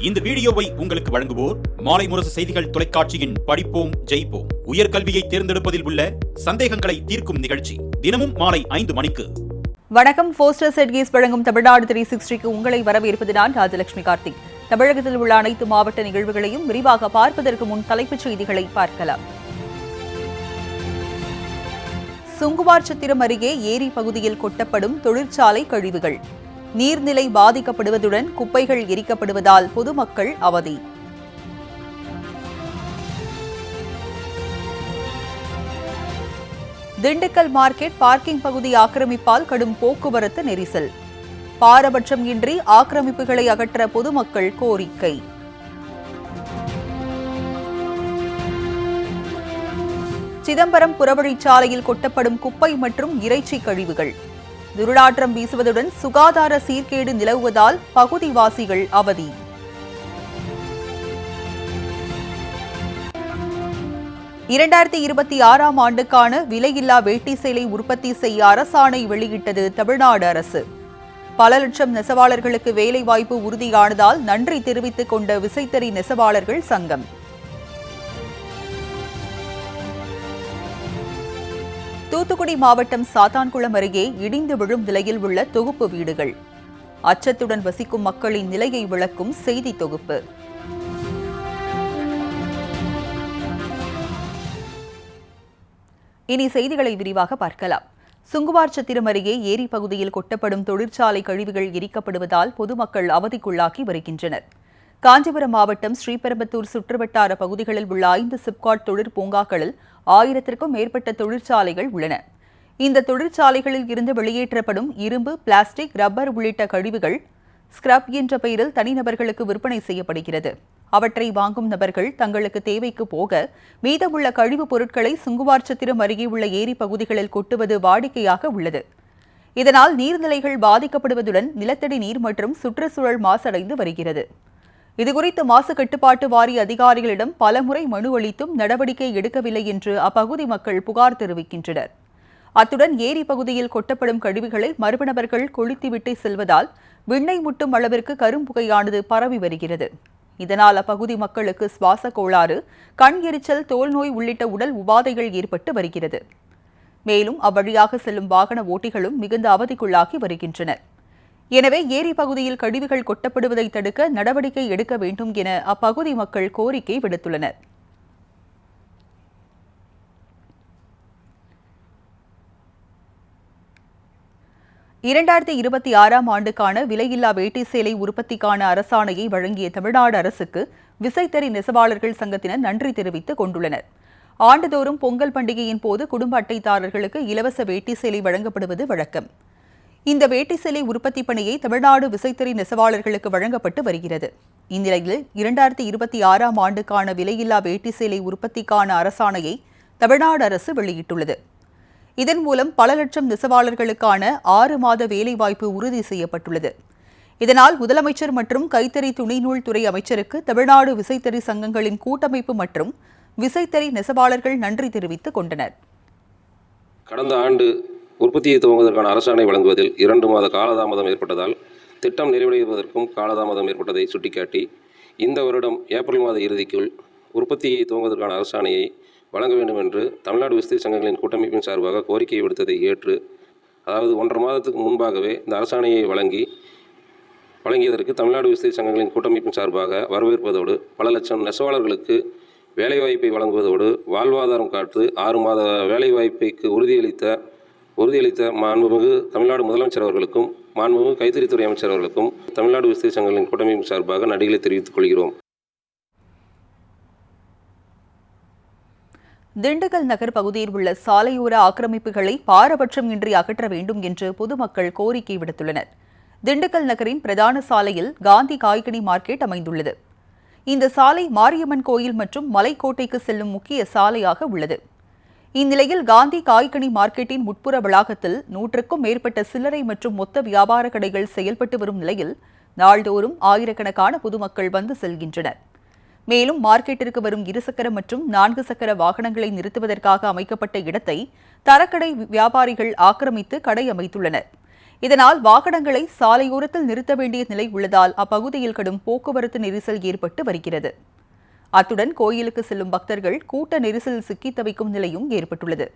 இந்த வீடியோவை உங்களுக்கு வழங்குவோர் மாலை முரசு செய்திகள் தொலைக்காட்சியின் படிப்போம் ஜெயிப்போம் உயர்கல்வியை தேர்ந்தெடுப்பதில் உள்ள சந்தேகங்களை தீர்க்கும் நிகழ்ச்சி தினமும் மாலை 5 மணிக்கு. வணக்கம். போஸ்டர் செட்கேஸ் வழங்கும் தமிழ்நாடு 360க்கு உங்களை வரவேற்பது நான் ராஜலட்சுமி கார்த்திக். தமிழகத்தில் உள்ள அனைத்து மாவட்ட நிகழ்வுகளையும் விரிவாக பார்ப்பதற்கு முன் தலைப்புச் செய்திகளை பார்க்கலாம். சுங்குவார்சத்திரம் அருகே ஏரி பகுதியில் கொட்டப்படும் தொழிற்சாலை கழிவுகள். நீர்நிலை பாதிக்கப்படுவதுடன் குப்பைகள் எரிக்கப்படுவதால் பொதுமக்கள் அவதி. திண்டுக்கல் மார்க்கெட் பார்க்கிங் பகுதி ஆக்கிரமிப்பால் கடும் போக்குவரத்து நெரிசல். பாரபட்சம் இன்றி ஆக்கிரமிப்புகளை அகற்ற பொதுமக்கள் கோரிக்கை. சிதம்பரம் புறவழிச்சாலையில் கொட்டப்படும் குப்பை மற்றும் இறைச்சி கழிவுகள். துர்நாற்றம் வீசுவதுடன் சுகாதார சீர்கேடு நிலவுவதால் பகுதிவாசிகள் அவதி. ஆண்டுக்கான விலையில்லா வேட்டி சேலை உற்பத்தி செய்ய அரசாணை வெளியிட்டது தமிழ்நாடு அரசு. பல லட்சம் நெசவாளர்களுக்கு வேலைவாய்ப்பு உறுதியானதால் நன்றி தெரிவித்துக் கொண்ட விசைத்தறி நெசவாளர்கள் சங்கம். தூத்துக்குடி மாவட்டம் சாத்தான்குளம் அருகே இடிந்து விழும் நிலையில் உள்ள தொகுப்பு வீடுகள். அச்சத்துடன் வசிக்கும் மக்களின் நிலையை விளக்கும் செய்தி தொகுப்பு. இனி செய்திகளை விரிவாக பார்க்கலாம். சுங்குவார்சத்திரம் அருகே ஏரி பகுதியில் கொட்டப்படும் தொழிற்சாலை கழிவுகள் எரிக்கப்படுவதால் பொதுமக்கள் அவதிக்குள்ளாகி வருகின்றனர். காஞ்சிபுரம் மாவட்டம் ஸ்ரீபெரும்புதூர் சுற்றுவட்டார பகுதிகளில் உள்ள 5 சிப்காட் தொழிற்பூங்காக்களில் 1000க்கும் மேற்பட்ட தொழிற்சாலைகள் உள்ளன. இந்த தொழிற்சாலைகளில் இருந்து வெளியேற்றப்படும் இரும்பு, பிளாஸ்டிக், ரப்பர் உள்ளிட்ட கழிவுகள் ஸ்கிரப் என்ற பெயரில் தனிநபர்களுக்கு விற்பனை செய்யப்படுகிறது. அவற்றை வாங்கும் நபர்கள் தங்களுக்கு தேவைக்கு போக மீதமுள்ள கழிவுப் பொருட்களை சுங்குவார்சத்திரம் அருகே உள்ள ஏரி பகுதிகளில் கொட்டுவது வாடிக்கையாக உள்ளது. இதனால் நீர்நிலைகள் பாதிக்கப்படுவதுடன் நிலத்தடி நீர் மற்றும் சுற்றுச்சூழல் மாசடைந்து வருகிறது. இதுகுறித்து மாசு கட்டுப்பாட்டு வாரிய அதிகாரிகளிடம் பலமுறை மனு அளித்தும் நடவடிக்கை எடுக்கவில்லை என்று அப்பகுதி மக்கள் புகார் தெரிவிக்கின்றனர். அத்துடன் ஏரி பகுதியில் கொட்டப்படும் கழிவுகளை மர்ம நபர்கள் கொளுத்திவிட்டு செல்வதால் விண்ணை முட்டும் அளவிற்கு கரும்புகையானது பரவி வருகிறது. இதனால் அப்பகுதி மக்களுக்கு சுவாச கோளாறு, கண் எரிச்சல், தோல் நோய் உள்ளிட்ட உடல் உபாதைகள் ஏற்பட்டு வருகிறது. மேலும் அவ்வழியாக செல்லும் வாகன ஓட்டிகளும் மிகுந்த அவதிக்குள்ளாகி வருகின்றனர். எனவே ஏரி பகுதியில் கழிவுகள் கொட்டப்படுவதை தடுக்க நடவடிக்கை எடுக்க வேண்டும் என அப்பகுதி மக்கள் கோரிக்கை விடுத்துள்ளனர். ஆண்டுக்கான விலையில்லா வேட்டி சேலை உற்பத்திக்கான அரசாணையை வழங்கிய தமிழ்நாடு அரசுக்கு விசைத்தறி நெசவாளர்கள் சங்கத்தினர் நன்றி தெரிவித்துக் கொண்டுள்ளனர். ஆண்டுதோறும் பொங்கல் பண்டிகையின் போது குடும்ப அட்டைதாரர்களுக்கு இலவச வேட்டி சேலை வழங்கப்படுவது வழக்கம். இந்த வேட்டி சேலை உற்பத்தி பணியை தமிழ்நாடு விசைத்தறி நெசவாளர்களுக்கு வழங்கப்பட்டு வருகிறது. இந்நிலையில் 2026 ஆண்டுக்கான விலையில்லா வேட்டி சேலை உற்பத்திக்கான அரசாணையை தமிழ்நாடு அரசு வெளியிட்டுள்ளது. இதன் மூலம் பல லட்சம் நெசவாளர்களுக்கான 6 மாத வேலைவாய்ப்பு உறுதி செய்யப்பட்டுள்ளது. இதனால் முதலமைச்சர் மற்றும் கைத்தறி துணிநூல் துறை அமைச்சருக்கு தமிழ்நாடு விசைத்தறி சங்கங்களின் கூட்டமைப்பு மற்றும் விசைத்தறி நெசவாளர்கள் நன்றி தெரிவித்துக் கொண்டனர். கடந்த ஆண்டு உற்பத்தியை துவங்குவதற்கான அரசாணை வழங்குவதில் 2 மாத காலதாமதம் ஏற்பட்டதால் திட்டம் நிறைவடைவதற்கும் காலதாமதம் ஏற்பட்டதை சுட்டிக்காட்டி இந்த வருடம் ஏப்ரல் மாத இறுதிக்குள் உற்பத்தியை துவங்குவதற்கான அரசாணையை வழங்க வேண்டும் என்று தமிழ்நாடு விசைத்தறி சங்கங்களின் கூட்டமைப்பின் சார்பாக கோரிக்கை விடுத்ததை ஏற்று, அதாவது 1.5 மாதத்துக்கு முன்பாகவே இந்த அரசாணையை வழங்கியதற்கு தமிழ்நாடு விசைத்தறி சங்கங்களின் கூட்டமைப்பின் சார்பாக வரவேற்பதோடு பல லட்சம் நெசவாளர்களுக்கு வேலைவாய்ப்பை வழங்குவதோடு வாழ்வாதாரம் காத்து 6 மாத வேலைவாய்ப்புக்கு உறுதியளித்த மாண்புமிகு தமிழ்நாடு முதலமைச்சர் அவர்களுக்கும் மாண்புமிகு கைத்தறித்துறை அமைச்சர் அவர்களுக்கும் தமிழ்நாடு விசைத்தறி சங்கங்களின் கூட்டமைப்பின் சார்பாக நன்றிகளை தெரிவித்துக் கொள்கிறோம். திண்டுக்கல் நகர் பகுதியில் உள்ள சாலையோர ஆக்கிரமிப்புகளை பாரபட்சம் இன்றி அகற்ற வேண்டும் என்று பொதுமக்கள் கோரிக்கை விடுத்துள்ளனர். திண்டுக்கல் நகரின் பிரதான சாலையில் காந்தி காய்கனி மார்க்கெட் அமைந்துள்ளது. இந்த சாலை மாரியம்மன் கோயில் மற்றும் மலைக்கோட்டைக்கு செல்லும் முக்கிய சாலையாக உள்ளது. இந்நிலையில் காந்தி காய்கனி மார்க்கெட்டின் உட்புற வளாகத்தில் 100க்கும் மேற்பட்ட சில்லறை மற்றும் மொத்த வியாபார கடைகள் செயல்பட்டு வரும் நிலையில் நாள்தோறும் ஆயிரக்கணக்கான பொதுமக்கள் வந்து செல்கின்றனர். மேலும் மார்க்கெட்டிற்கு வரும் 2 சக்கர மற்றும் 4 சக்கர வாகனங்களை நிறுத்துவதற்காக அமைக்கப்பட்ட இடத்தை தரக்கடை வியாபாரிகள் ஆக்கிரமித்து கடை அமைத்துள்ளனர். இதனால் வாகனங்களை சாலையோரத்தில் நிறுத்த வேண்டிய நிலை உள்ளதால் அப்பகுதியில் கடும் போக்குவரத்து நெரிசல் ஏற்பட்டு வருகிறது. அத்துடன் கோயிலுக்கு செல்லும் பக்தர்கள் கூட்ட நெரிசலில் சிக்கித் தவிக்கும் நிலையும் ஏற்பட்டுள்ளது.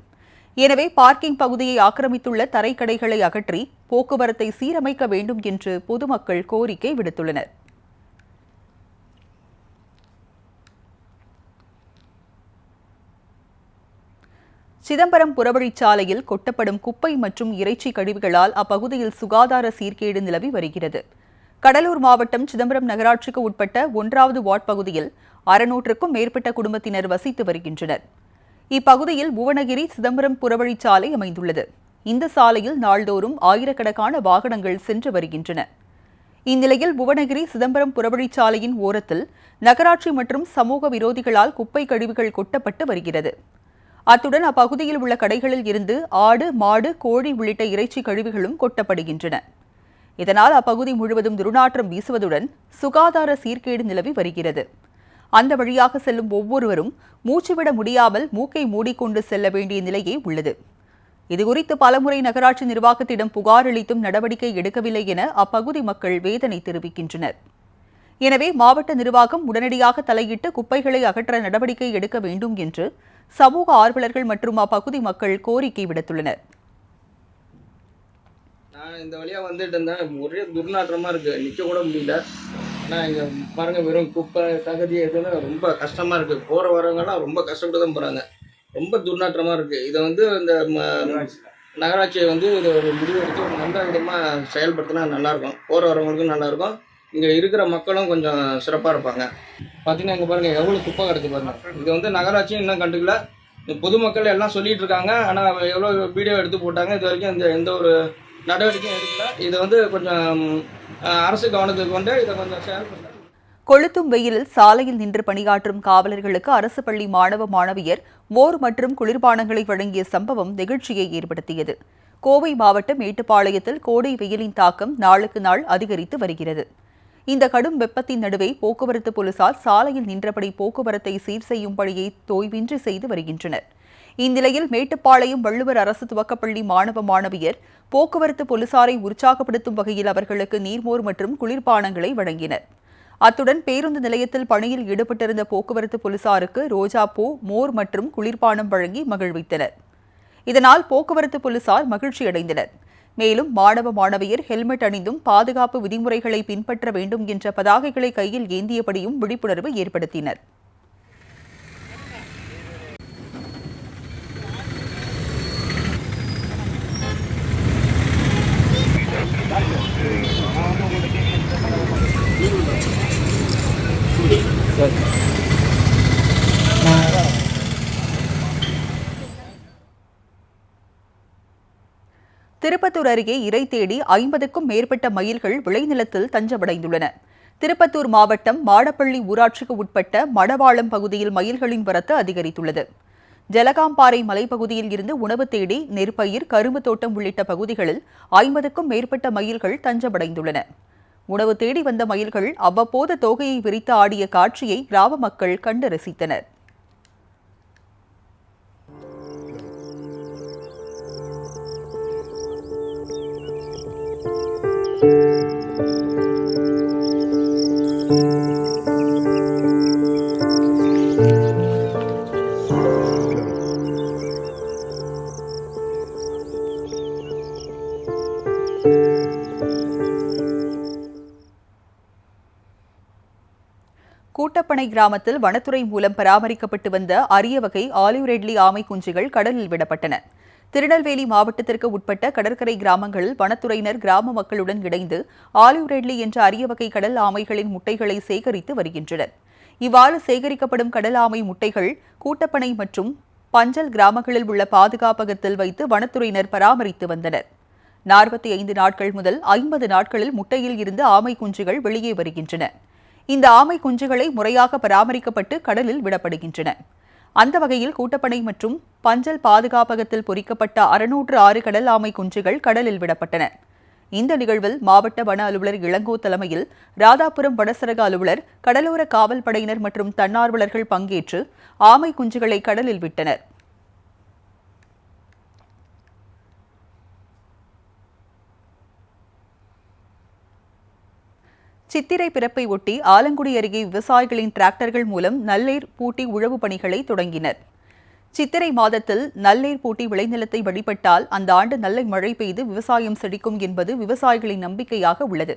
எனவே பார்க்கிங் பகுதியை ஆக்கிரமித்துள்ள தரைக்கடைகளை அகற்றி போக்குவரத்தை சீரமைக்க வேண்டும் என்று பொதுமக்கள் கோரிக்கை விடுத்துள்ளனர். சிதம்பரம் புறவழிச்சாலையில் கொட்டப்படும் குப்பை மற்றும் இறைச்சி கழிவுகளால் அப்பகுதியில் சுகாதார சீர்கேடு நிலவி வருகிறது. கடலூர் மாவட்டம் சிதம்பரம் நகராட்சிக்கு உட்பட்ட 1வது வார்டு பகுதியில் 600க்கும் மேற்பட்ட குடும்பத்தினர் வசித்து வருகின்றனர். இப்பகுதியில் புவனகிரி சிதம்பரம் புறவழிச்சாலை அமைந்துள்ளது. இந்த சாலையில் நாள்தோறும் ஆயிரக்கணக்கான வாகனங்கள் சென்று வருகின்றன. இந்நிலையில் புவனகிரி சிதம்பரம் புறவழிச்சாலையின் ஓரத்தில் நகராட்சி மற்றும் சமூக விரோதிகளால் குப்பை கழிவுகள் கொட்டப்பட்டு வருகிறது. அத்துடன் அப்பகுதியில் உள்ள கடைகளில் இருந்து ஆடு, மாடு, கோழி உள்ளிட்ட இறைச்சி கழிவுகளும் கொட்டப்படுகின்றன. இதனால் அப்பகுதி முழுவதும் துர்நாற்றம் வீசுவதுடன் சுகாதார சீர்கேடு நிலவி வருகிறது. அந்த வழியாக செல்லும் ஒவ்வொருவரும் மூச்சுவிட முடியாமல் மூக்கை மூடிக்கொண்டு செல்ல வேண்டிய நிலையே உள்ளது. இதுகுறித்து பலமுறை நகராட்சி நிர்வாகத்திடம் புகார் அளித்தும் நடவடிக்கை எடுக்கவில்லை என அப்பகுதி மக்கள் வேதனை தெரிவிக்கின்றனர். எனவே மாவட்ட நிர்வாகம் உடனடியாக தலையிட்டு குப்பைகளை அகற்ற நடவடிக்கை எடுக்க வேண்டும் என்று சமூக ஆர்வலர்கள் மற்றும் அப்பகுதி மக்கள் கோரிக்கை விடுத்துள்ளனர். நான் இந்த வழியாக வந்துட்டு இருந்தேன். ஒரே துர்நாற்றமாக இருக்குது, நிற்க கூட முடியல. ஆனால் இங்கே பாருங்க, வெறும் குப்பை தகுதி இதெல்லாம் ரொம்ப கஷ்டமாக இருக்குது. போகிற வரவங்கலாம் ரொம்ப கஷ்டப்பட்டு தான் போகிறாங்க. ரொம்ப துர்நாற்றமாக இருக்குது. இதை இந்த நகராட்சியை இதை ஒரு முடிவு எடுத்து ஒரு நல்ல விதமாக செயல்படுத்தினா நல்லாயிருக்கும். போகிற வரவங்களுக்கும் நல்லாயிருக்கும். இங்கே இருக்கிற மக்களும் கொஞ்சம் சிறப்பாக இருப்பாங்க. பார்த்தீங்கன்னா இங்கே பாருங்கள் எவ்வளோ குப்பை கிடக்கு பாருங்கள். இது நகராட்சியும் இன்னும் கண்டுக்கல. பொதுமக்கள் எல்லாம் சொல்லிட்டு இருக்காங்க. ஆனால் எவ்வளோ வீடியோ எடுத்து போட்டாங்க, இது வரைக்கும் எந்த ஒரு நடவடிக்கையும் எடுக்கல. இதை கொஞ்சம் அரசு கவனத்துக்கு கொண்டு இதை கொஞ்சம் செயல்படுத்த. கொளுத்தும் வெயிலில் சாலையில் நின்று பணியாற்றும் காவலர்களுக்கு அரசு பள்ளி மாணவ மாணவியர் மோர் மற்றும் குளிர்பானங்களை வழங்கிய சம்பவம் நெகிழ்ச்சியை ஏற்படுத்தியது. கோவை மாவட்டம் மேட்டுப்பாளையத்தில் கோடை வெயிலின் தாக்கம் நாளுக்கு நாள் அதிகரித்து வருகிறது. இந்த கடும் வெப்பத்தின் நடுவே போக்குவரத்து போலீசார் சாலையில் நின்றபடி போக்குவரத்தை சீர் செய்யும் பணியை தோய்வின்றி செய்து வருகின்றனர். இந்நிலையில் மேட்டுப்பாளையம் வள்ளுவர் அரசு துவக்கப்பள்ளி மாணவ மாணவியர் போக்குவரத்து போலீசாரை உற்சாகப்படுத்தும் வகையில் அவர்களுக்கு நீர்மோர் மற்றும் குளிர்பானங்களை வழங்கினர். அத்துடன் பேருந்து நிலையத்தில் பணியில் ஈடுபட்டிருந்த போக்குவரத்து போலீசாருக்கு ரோஜாப்பூ, மோர் மற்றும் குளிர்பானம் வழங்கி மகிழ்வித்தனர். இதனால் போக்குவரத்து போலீசார் மகிழ்ச்சியடைந்தனர். மேலும் மாணவ மாணவியர் ஹெல்மெட் அணிந்தும் பாதுகாப்பு விதிமுறைகளை பின்பற்ற வேண்டும் என்ற பதாகைகளை கையில் ஏந்தியபடியும் விழிப்புணர்வு ஏற்படுத்தினர். திருப்பத்தூர் அருகே இரை தேடி 50க்கும் மேற்பட்ட மயில்கள் விளைநிலத்தில் தஞ்சமடைந்துள்ளன. திருப்பத்தூர் மாவட்டம் மாடப்பள்ளி ஊராட்சிக்கு உட்பட்ட மடவாளம் பகுதியில் மயில்களின் வரத்து அதிகரித்துள்ளது. ஜலகாம்பாறை மலைப்பகுதியில் இருந்து உணவு தேடி நெற்பயிர், கரும்பு தோட்டம் உள்ளிட்ட பகுதிகளில் 50க்கும் மேற்பட்ட மயில்கள் தஞ்சமடைந்துள்ளன. உணவு தேடி வந்த மயில்கள் அவ்வப்போது தோகையை விரித்து ஆடிய காட்சியை கிராம மக்கள் கண்டு ரசித்தனர். கூட்டப்பனை கிராமத்தில் வனத்துறை மூலம் பராமரிக்கப்பட்டு வந்த அரிய வகை ஆலிவ் ரெட்லி ஆமை குஞ்சுகள் கடலில் விடப்பட்டன. திருநெல்வேலி மாவட்டத்திற்கு உட்பட்ட கடற்கரை கிராமங்களில் வனத்துறையினர் கிராம மக்களுடன் இணைந்து ஆலிவ் ரெட்லி என்ற அரிய வகை கடல் ஆமைகளின் முட்டைகளை சேகரித்து வருகின்றனர். இவ்வாறு சேகரிக்கப்படும் கடல் ஆமை முட்டைகள் கூட்டப்பனை மற்றும் பஞ்சல் கிராமங்களில் உள்ள பாதுகாப்பகத்தில் வைத்து வனத்துறையினர் பராமரித்து வந்தனர். 45 நாட்கள் முதல் 50 நாட்களில் முட்டையில் இருந்து ஆமை குஞ்சுகள் வெளியே வருகின்றன. இந்த ஆமை குஞ்சுகளை முறையாக பராமரிக்கப்பட்டு கடலில் விடப்படுகின்றன. அந்த வகையில் கூட்டப்பனை மற்றும் பஞ்சல் பாதுகாப்பகத்தில் பொறிக்கப்பட்ட 606 கடல் ஆமை குஞ்சுகள் கடலில் விடப்பட்டன. இந்த நிகழ்வில் மாவட்ட வன அலுவலர் இளங்கோ தலைமையில் ராதாபுரம் வனச்சரக அலுவலர், கடலோர காவல் படையினர் மற்றும் தன்னார்வலர்கள் பங்கேற்று ஆமை குஞ்சுகளை கடலில் விட்டனர். சித்திரை பிறப்பை ஒட்டி ஆலங்குடி அருகே விவசாயிகளின் டிராக்டர்கள் மூலம் நல்லேர் பூட்டி உழவு பணிகளை தொடங்கினர். சித்திரை மாதத்தில் நல்லேர் பூட்டி விளைநிலத்தை வழிபட்டால் அந்த ஆண்டு நல்ல மழை பெய்து விவசாயம் செழிக்கும் என்பது விவசாயிகளின் நம்பிக்கையாக உள்ளது.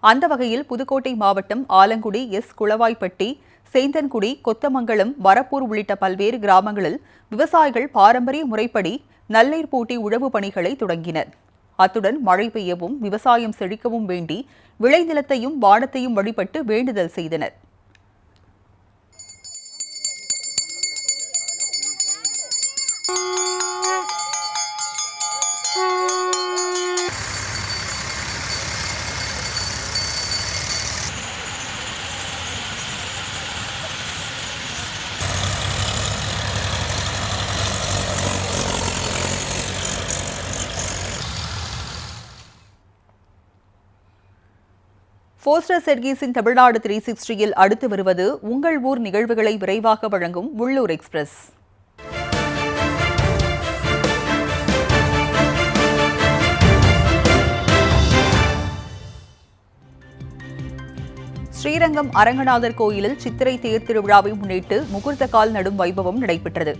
அந்த வகையில் புதுக்கோட்டை மாவட்டம் ஆலங்குடி, குளவாய்ப்பட்டி, சேந்தன்குடி, கொத்தமங்கலம், வரப்பூர் உள்ளிட்ட பல்வேறு கிராமங்களில் விவசாயிகள் பாரம்பரிய முறைப்படி நல்லேர் பூட்டி உழவு பணிகளை தொடங்கினர். அத்துடன் மழை பெய்யவும் விவசாயம் செழிக்கவும் வேண்டி விளைநிலத்தையும் வானத்தையும் வழிபட்டு வேண்டுதல் செய்தனர். போஸ்டர் செர்கீஸின் தமிழ்நாடு 360யில் அடுத்து வருவது உங்கள் ஊர் நிகழ்வுகளை விரைவாக வழங்கும் உள்ளூர் எக்ஸ்பிரஸ். ஸ்ரீரங்கம் அரங்கநாதர் கோயிலில் சித்திரை தேர் திருவிழாவை முன்னிட்டு முகூர்த்த கால் நடும் வைபவம் நடைபெற்றது.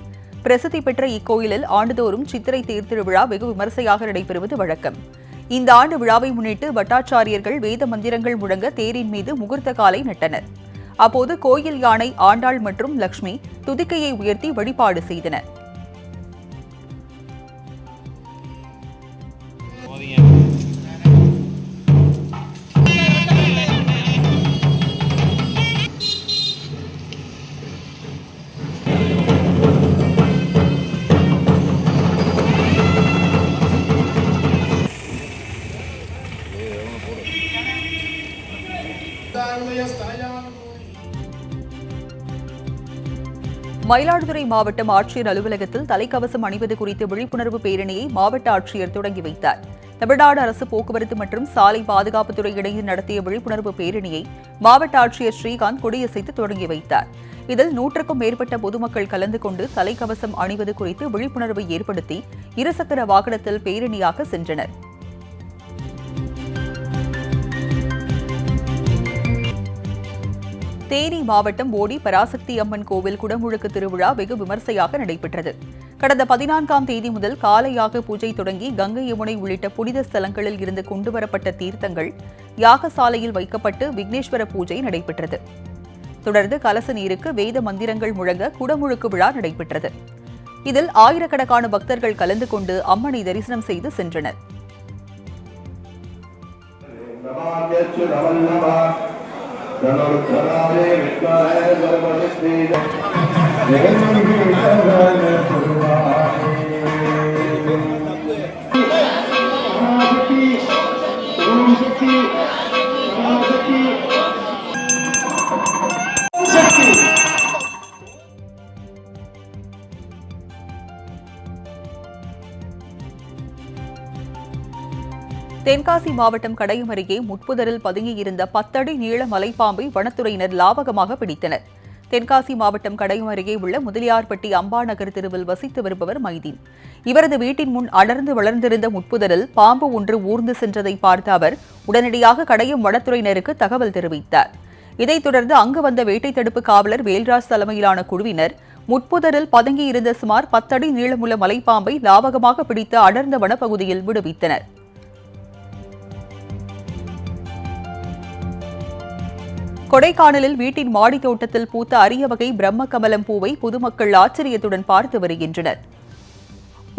பிரசித்தி பெற்ற இக்கோயிலில் ஆண்டுதோறும் சித்திரை தேர் திருவிழா வெகு விமரிசையாக நடைபெறுவது வழக்கம். இந்த ஆண்டு விழாவை முன்னிட்டு பட்டாச்சாரியர்கள் வேத மந்திரங்கள் முழங்க தேரின் மீது முகூர்த்த காலை நட்டனர். அப்போது கோயில் யானை, ஆண்டாள் மற்றும் லட்சுமி துதிக்கையை உயர்த்தி வழிபாடு செய்தனர். மயிலாடுதுறை மாவட்டம் ஆட்சியர் அலுவலகத்தில் தலைக்கவசம் அணிவது குறித்து விழிப்புணர்வு பேரணியை மாவட்ட ஆட்சியர் தொடங்கி வைத்தார். தமிழ்நாடு அரசு போக்குவரத்து மற்றும் சாலை பாதுகாப்புத்துறை இடையே நடத்திய விழிப்புணர்வு பேரணியை மாவட்ட ஆட்சியர் ஸ்ரீகாந்த் கொடியசைத்து தொடங்கி வைத்தார். இதில் 100க்கும் மேற்பட்ட பொதுமக்கள் கலந்து கொண்டு தலைக்கவசம் அணிவது குறித்து விழிப்புணர்வை ஏற்படுத்தி இருசக்கர வாகனத்தில் பேரணியாக சென்றனர். தேனி மாவட்டம் போடி பராசக்தி அம்மன் கோவில் குடமுழுக்கு திருவிழா வெகு விமரிசையாக நடைபெற்றது. கடந்த 14ஆம் தேதி முதல் காலையாக பூஜை தொடங்கி கங்கை, யமுனை உள்ளிட்ட புனித ஸ்தலங்களில் இருந்து கொண்டுவரப்பட்ட தீர்த்தங்கள் யாகசாலையில் வைக்கப்பட்டு விக்னேஸ்வர பூஜை நடைபெற்றது. தொடர்ந்து கலச நீருக்கு வேத மந்திரங்கள் முழங்க குடமுழுக்கு விழா நடைபெற்றது. இதில் ஆயிரக்கணக்கான பக்தர்கள் கலந்து கொண்டு அம்மனை தரிசனம் செய்து சென்றனர். தென்காசி மாவட்டம் கடையம் அருகே முட்புதரில் பதுங்கியிருந்த 10 அடி நீள மலைப்பாம்பை வனத்துறையினர் லாவகமாக பிடித்தனர். தென்காசி மாவட்டம் கடையம் அருகே உள்ள முதலியார்பட்டி அம்பாநகர் தெருவில் வசித்து வருபவர் மைதீன். இவரது வீட்டின் முன் அடர்ந்து வளர்ந்திருந்த முட்புதரில் பாம்பு ஒன்று ஊர்ந்து சென்றதை பார்த்த அவர் உடனடியாக கடையம் வனத்துறையினருக்கு தகவல் தெரிவித்தார். இதைத் தொடர்ந்து அங்கு வந்த வேட்டை தடுப்பு காவலர் வேல்ராஜ் தலைமையிலான குழுவினர் முட்புதரில் பதுங்கியிருந்த சுமார் 10 அடி நீளமுள்ள மலைப்பாம்பை லாவகமாக பிடித்து அடர்ந்த வனப்பகுதியில் விடுவித்தனர். கொடைக்கானலில் வீட்டின் மாடி தோட்டத்தில் பூத்த அரிய வகை பிரம்ம கமலம் பூவை பொதுமக்கள் ஆச்சரியத்துடன் பார்த்து வருகின்றனர்.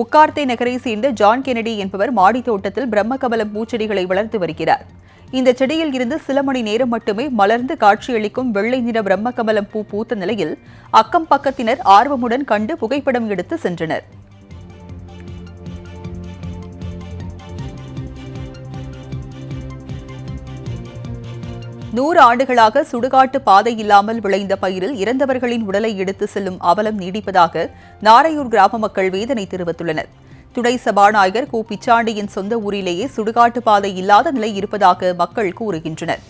உக்கார்த்தே நகரை சேர்ந்த ஜான் கெனடி என்பவர் மாடி தோட்டத்தில் பிரம்ம கமலம் பூச்செடிகளை வளர்த்து வருகிறார். இந்த செடியில் இருந்து சில மணி நேரம் மட்டுமே மலர்ந்து காட்சியளிக்கும் வெள்ளை நிற பிரம்ம கமலம் பூ பூத்த நிலையில் அக்கம் பக்கத்தினர் ஆர்வமுடன் கண்டு புகைப்படம் எடுத்து சென்றனர். நூறு ஆண்டுகளாக சுடுகாட்டு பாதை இல்லாமல் விளைந்த பயிரில் இறந்தவர்களின் உடலை எடுத்து செல்லும் அவலம் நீடிப்பதாக நாரையூர் கிராம மக்கள் வேதனை தெரிவித்துள்ளனர். துணை சபாநாயகர் கு பிச்சாண்டியின் சொந்த ஊரிலேயே சுடுகாட்டு பாதை இல்லாத நிலை இருப்பதாக மக்கள் கூறுகின்றனர்.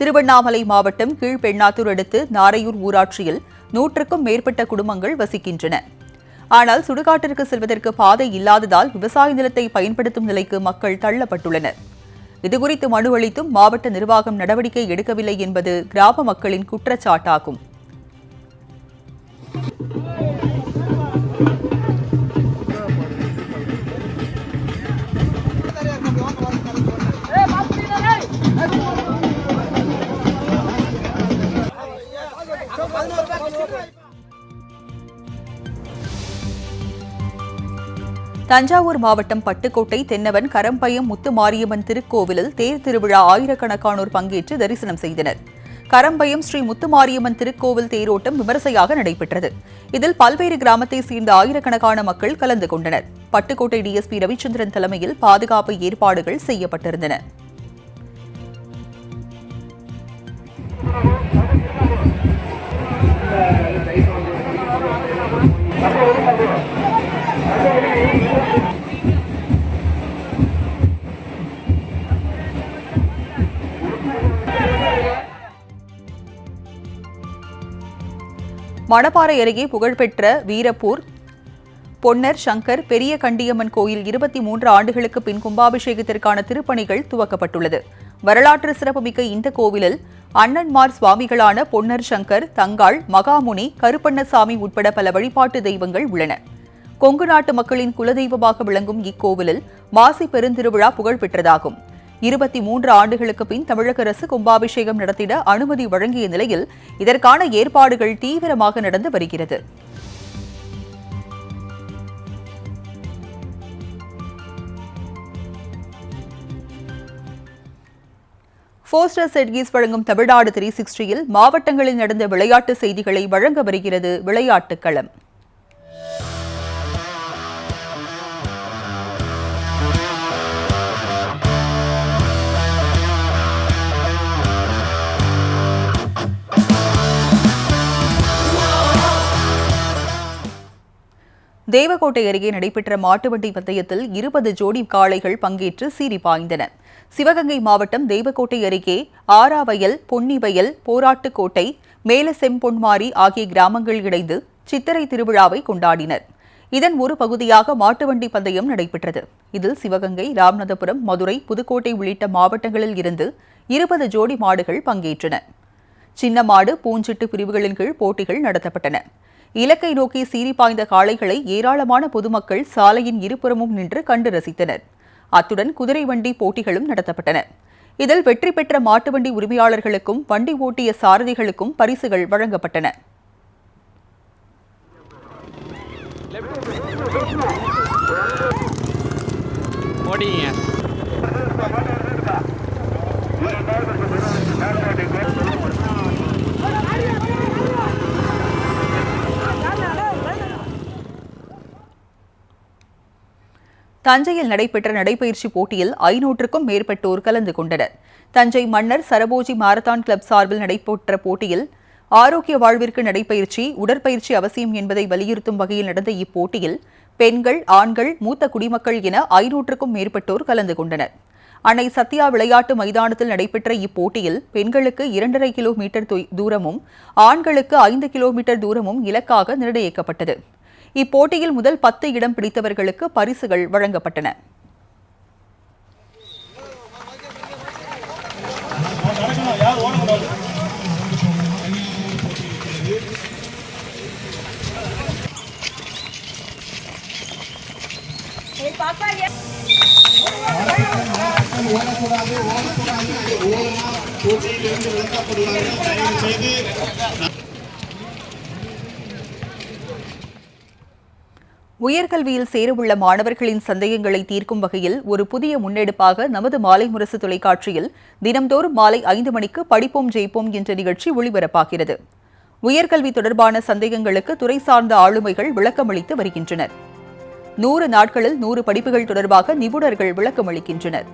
திருவண்ணாமலை மாவட்டம் கீழ்பெண்ணாத்தூர் அடுத்து நாரையூர் ஊராட்சியில் 100க்கும் மேற்பட்ட குடும்பங்கள் வசிக்கின்றன. ஆனால் சுடுகாட்டிற்கு செல்வதற்கு பாதை இல்லாததால் விவசாய நிலத்தை பயன்படுத்தும் நிலைக்கு மக்கள் தள்ளப்பட்டுள்ளனர். இதுகுறித்து மனு அளித்தும் மாவட்ட நிர்வாகம் நடவடிக்கை எடுக்கவில்லை என்பது கிராம மக்களின் குற்றச்சாட்டாகும். தஞ்சாவூர் மாவட்டம் பட்டுக்கோட்டை தென்னவன் கரம்பயம் முத்துமாரியம்மன் திருக்கோவிலில் தேர் திருவிழா ஆயிரக்கணக்கானோர் பங்கேற்று தரிசனம் செய்தனர். கரம்பயம் ஸ்ரீ முத்துமாரியம்மன் திருக்கோவில் தேரோட்டம் விமரிசையாக நடைபெற்றது. இதில் பல்வேறு கிராமத்தை சேர்ந்த ஆயிரக்கணக்கான மக்கள் கலந்து கொண்டனர். பட்டுக்கோட்டை டிஎஸ்பி ரவிச்சந்திரன் தலைமையில் பாதுகாப்பு ஏற்பாடுகள் செய்யப்பட்டிருந்தன. மணப்பாறை அருகே புகழ்பெற்ற வீரப்பூர் பொன்னர் சங்கர் பெரிய கண்டியம்மன் கோயில் 23 ஆண்டுகளுக்கு பின் கும்பாபிஷேகத்திற்கான திருப்பணிகள் துவக்கப்பட்டுள்ளது. வரலாற்று சிறப்புமிக்க இந்த கோவிலில் அண்ணன்மார் சுவாமிகளான பொன்னர் சங்கர், தங்காள், மகாமுனி, கருப்பண்ணசாமி உட்பட பல வழிபாட்டு தெய்வங்கள் உள்ளன. கொங்கு நாட்டு மக்களின் குலதெய்வமாக விளங்கும் இக்கோவிலில் மாசி பெருந்திருவிழா புகழ்பெற்றதாகும். 23 ஆண்டுகளுக்கு பின் தமிழக அரசு கும்பாபிஷேகம் நடத்திட அனுமதி வழங்கிய நிலையில் இதற்கான ஏற்பாடுகள் தீவிரமாக நடந்து வருகிறது. போஸ்டர் செட்கீஸ் வழங்கும் தமிழ்நாடு 360யில் மாவட்டங்களில் நடந்த விளையாட்டு செய்திகளை வழங்க வருகிறது விளையாட்டுக் களம். தேவக்கோட்டை அருகே நடைபெற்ற மாட்டுவண்டி பந்தயத்தில் 20 ஜோடி காளைகள் பங்கேற்று சீறி பாய்ந்தன. சிவகங்கை மாவட்டம் தேவக்கோட்டை அருகே ஆராவயல், பொன்னிவயல், போராட்டுக்கோட்டை, மேலசெம்பொன்மாரி ஆகிய கிராமங்கள் இணைந்து சித்திரை திருவிழாவை கொண்டாடினர். இதன் ஒரு பகுதியாக மாட்டுவண்டி பந்தயம் நடைபெற்றது. இதில் சிவகங்கை, ராமநாதபுரம், மதுரை, புதுக்கோட்டை உள்ளிட்ட மாவட்டங்களில் இருந்து 20 ஜோடி மாடுகள் பங்கேற்றன. சின்னமாடு, பூஞ்சிட்டு பிரிவுகளின் கீழ் போட்டிகள் நடத்தப்பட்டன. இலக்கை நோக்கி சீறி பாய்ந்த காளைகளை ஏராளமான பொதுமக்கள் சாலையின் இருபுறமும் நின்று கண்டு ரசித்தனர். அத்துடன் குதிரை வண்டி போட்டிகளும் நடத்தப்பட்டன. இதில் வெற்றி பெற்ற மாட்டுவண்டி உரிமையாளர்களுக்கும் வண்டி ஓட்டிய சாரதிகளுக்கும் பரிசுகள் வழங்கப்பட்டன. தஞ்சையில் நடைபெற்ற நடைபயிற்சி போட்டியில் 500க்கும் மேற்பட்டோர் கலந்து கொண்டனர். தஞ்சை மன்னர் சரபோஜி மாரத்தான் கிளப் சார்பில் நடைபெற்ற போட்டியில் ஆரோக்கிய வாழ்விற்கு நடைபயிற்சி, உடற்பயிற்சி அவசியம் என்பதை வலியுறுத்தும் வகையில் நடந்த இப்போட்டியில் பெண்கள், ஆண்கள், மூத்த குடிமக்கள் என 500க்கும் மேற்பட்டோர் கலந்து கொண்டனர். அன்னை சத்யா விளையாட்டு மைதானத்தில் நடைபெற்ற இப்போட்டியில் பெண்களுக்கு 2.5 கிலோமீட்டர் தூரமும், ஆண்களுக்கு 5 கிலோமீட்டர் தூரமும் இலக்காக நிர்ணயிக்கப்பட்டது. இப்போட்டியில் முதல் 10 இடம் பிடித்தவர்களுக்கு பரிசுகள் வழங்கப்பட்டன. உயர்கல்வியில் சேரவுள்ள மாணவர்களின் சந்தேகங்களை தீர்க்கும் வகையில் ஒரு புதிய முன்னெடுப்பாக நமது மாலை முரசு தொலைக்காட்சியில் தினம்தோறும் மாலை 5 மணிக்கு படிப்போம் ஜெயிப்போம் என்ற நிகழ்ச்சி ஒளிபரப்பாகிறது. உயர்கல்வி தொடர்பான சந்தேகங்களுக்கு துறை சார்ந்த ஆளுமைகள் விளக்கமளித்து வருகின்றனர். 100 நாட்களில் 100 படிப்புகள் தொடர்பாக நிபுணர்கள் விளக்கமளிக்கின்றனர்.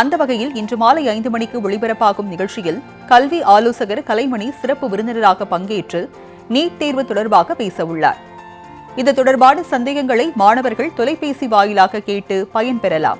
அந்த வகையில் இன்று மாலை 5 மணிக்கு ஒளிபரப்பாகும் நிகழ்ச்சியில் கல்வி ஆலோசகர் கலைமணி சிறப்பு விருந்தினராக பங்கேற்று நீட் தேர்வு தொடர்பாக பேசவுள்ளார். இது தொடர்பான சந்தேகங்களை மாணவர்கள் தொலைபேசி வாயிலாக கேட்டு பயன்பெறலாம்.